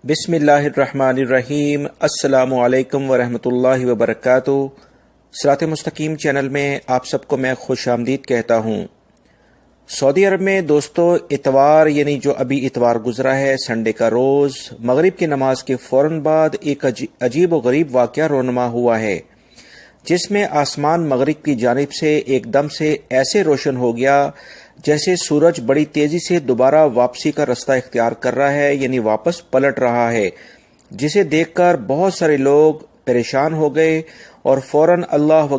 بسم اللہ الرحمن الرحیم۔ السلام علیکم ورحمۃ اللہ وبرکاتہ۔ صراط مستقیم چینل میں آپ سب کو میں خوش آمدید کہتا ہوں۔ سعودی عرب میں دوستو اتوار یعنی جو ابھی اتوار گزرا ہے، سنڈے کا روز، مغرب کی نماز کے فوراً بعد ایک عجیب و غریب واقعہ رونما ہوا ہے، جس میں آسمان مغرب کی جانب سے ایک دم سے ایسے روشن ہو گیا جیسے سورج بڑی تیزی سے دوبارہ واپسی کا رستہ اختیار کر رہا ہے، یعنی واپس پلٹ رہا ہے، جسے دیکھ کر بہت سارے لوگ پریشان ہو گئے اور فوراً اللہ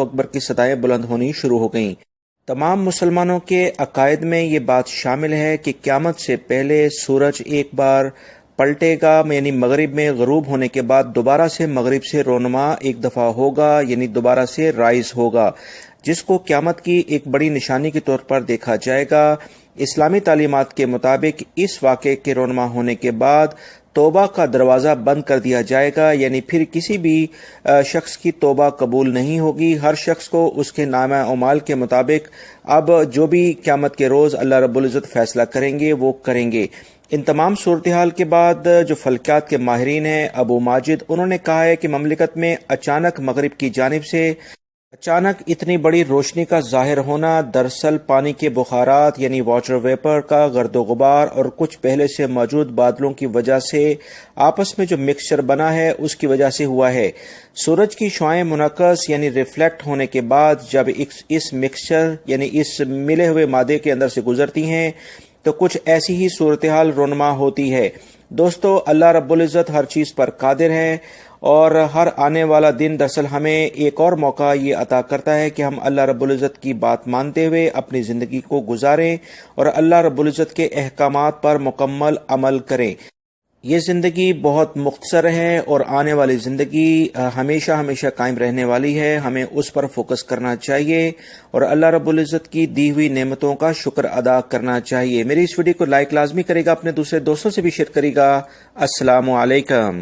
اکبر کی صدائیں بلند ہونی شروع ہو گئیں۔ تمام مسلمانوں کے عقائد میں یہ بات شامل ہے کہ قیامت سے پہلے سورج ایک بار پلٹے گا، یعنی مغرب میں غروب ہونے کے بعد دوبارہ سے مغرب سے رونما ایک دفعہ ہوگا، یعنی دوبارہ سے رائز ہوگا، جس کو قیامت کی ایک بڑی نشانی کے طور پر دیکھا جائے گا۔ اسلامی تعلیمات کے مطابق اس واقعے کے رونما ہونے کے بعد توبہ کا دروازہ بند کر دیا جائے گا، یعنی پھر کسی بھی شخص کی توبہ قبول نہیں ہوگی۔ ہر شخص کو اس کے نامہ اعمال کے مطابق اب جو بھی قیامت کے روز اللہ رب العزت فیصلہ کریں گے وہ کریں گے۔ ان تمام صورتحال کے بعد جو فلکیات کے ماہرین ہیں ابو ماجد، انہوں نے کہا ہے کہ مملکت میں اچانک مغرب کی جانب سے اتنی بڑی روشنی کا ظاہر ہونا دراصل پانی کے بخارات یعنی واٹر ویپر کا گرد و غبار اور کچھ پہلے سے موجود بادلوں کی وجہ سے آپس میں جو مکسچر بنا ہے اس کی وجہ سے ہوا ہے۔ سورج کی شعاعیں منعکس یعنی ریفلیکٹ ہونے کے بعد جب اس مکسچر یعنی اس ملے ہوئے مادے کے اندر سے گزرتی ہیں تو کچھ ایسی ہی صورتحال رونما ہوتی ہے۔ دوستو، اللہ رب العزت ہر چیز پر قادر ہے اور ہر آنے والا دن دراصل ہمیں ایک اور موقع یہ عطا کرتا ہے کہ ہم اللہ رب العزت کی بات مانتے ہوئے اپنی زندگی کو گزاریں اور اللہ رب العزت کے احکامات پر مکمل عمل کریں۔ یہ زندگی بہت مختصر ہے اور آنے والی زندگی ہمیشہ قائم رہنے والی ہے، ہمیں اس پر فوکس کرنا چاہیے اور اللہ رب العزت کی دی ہوئی نعمتوں کا شکر ادا کرنا چاہیے۔ میری اس ویڈیو کو لائک لازمی کرے گا، اپنے دوسرے دوستوں سے بھی شیئر کرے گا۔ السلام علیکم۔